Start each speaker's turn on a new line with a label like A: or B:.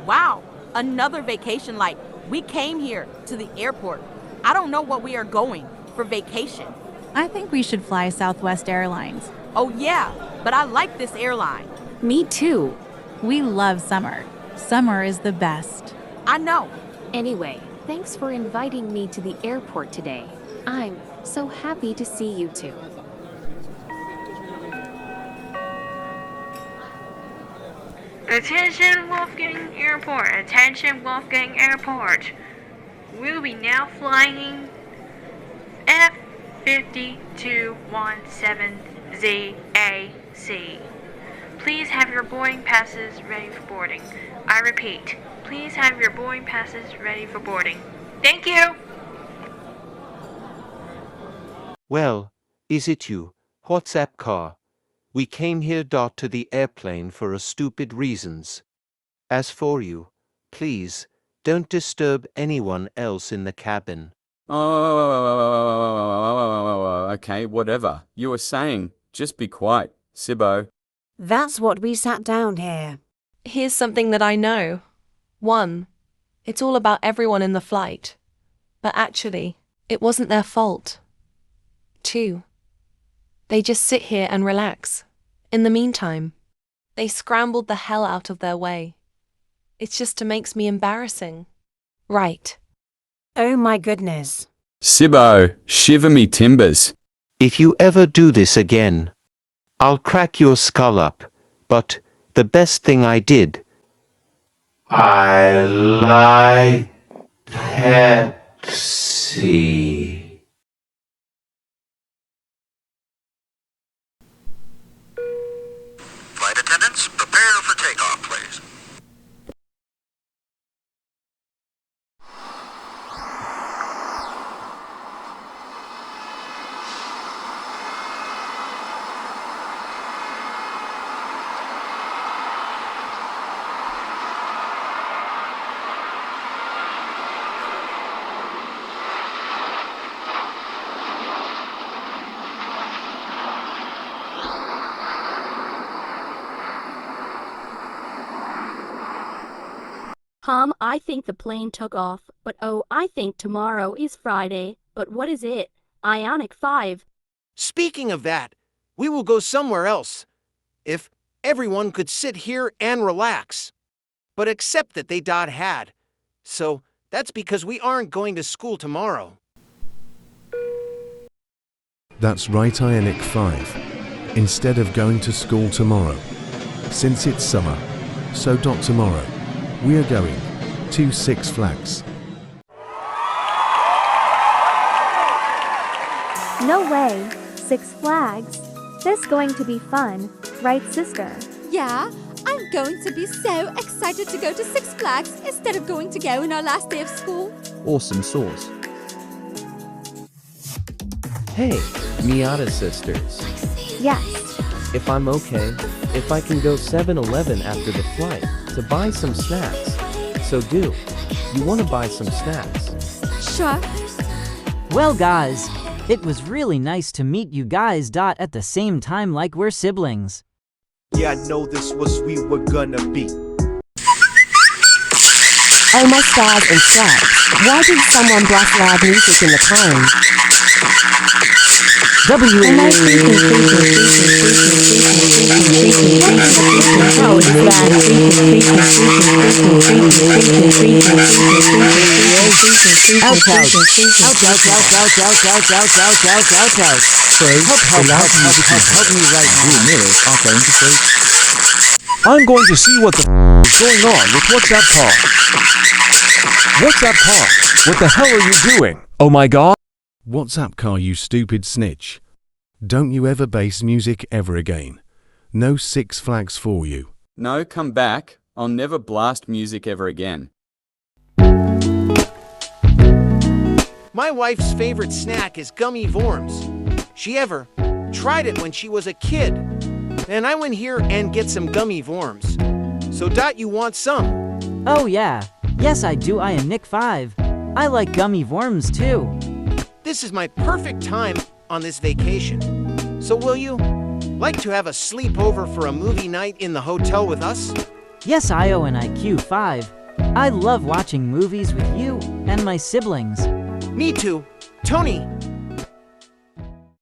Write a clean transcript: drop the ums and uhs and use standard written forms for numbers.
A: Wow, another vacation like we came here to the airport. I don't know what we are going for vacation.
B: I think we should fly Southwest Airlines.
A: Oh yeah, but I like this airline.
C: Me too.
B: We love summer. Summer is the best.
A: I know.
C: Anyway, thanks for inviting me to the airport today. I'm so happy to see you two.
D: Attention Wolfgang Airport, attention Wolfgang Airport. We'll be now flying F5217ZAC. Please have your boarding passes ready for boarding. I repeat, please have your boarding passes ready for boarding. Thank you!
E: Well, is it you, WhatsApp car? We came here to the airplane for a stupid reasons. As for you, please, don't disturb anyone else in the cabin.
F: Oh, okay, whatever. You were saying, just be quiet, Sibbo.
G: That's what we sat down here.
H: Here's something that I know. 1. It's all about everyone in the flight. But actually, it wasn't their fault. 2. They just sit here and relax. In the meantime, they scrambled the hell out of their way. It just makes me embarrassing. Right.
G: Oh my goodness.
F: Sibbo, shiver me timbers.
E: If you ever do this again, I'll crack your skull up. But the best thing I did, I like Pepsi.
I: Flight attendants, prepare for takeoff, please.
J: I think the plane took off, but I think tomorrow is Friday. But what is it? Ionic 5.
K: Speaking of that, we will go somewhere else. If everyone could sit here and relax. But accept that they had. So that's because we aren't going to school tomorrow.
L: That's right, Ionic 5. Instead of going to school tomorrow. Since it's summer, so tomorrow, we are going to Six Flags.
M: No way, Six Flags. This going to be fun, right sister?
N: Yeah, I'm going to be so excited to go to Six Flags instead of going to go on our last day of school.
O: Awesome sauce. Hey, Miata sisters.
M: Yes.
O: If I'm okay, if I can go 7-Eleven after the flight to buy some snacks. So do you want to buy some snacks?
N: Sure.
P: Well guys, it was really nice to meet you guys. At the same time like we're siblings.
Q: Yeah, I know this was we were gonna be.
R: Oh my stars and stripes, why did someone blast loud music in the plane?
S: I'm going to see what the is going on with WhatsApp car. WhatsApp car, what the hell are you doing? Oh my god.
L: WhatsApp car, you stupid snitch. Don't you ever bass music ever again. No Six Flags for you.
F: No, come back. I'll never blast music ever again.
K: My wife's favorite snack is gummy worms. She ever tried it when she was a kid. And I went here and get some gummy worms. So you want some?
P: Oh yeah. Yes I do. I am Nick 5. I like gummy worms too.
K: This is my perfect time on this vacation. So will you like to have a sleepover for a movie night in the hotel with us?
P: Yes, IO and IQ 5. I love watching movies with you and my siblings.
K: Me too. Tony,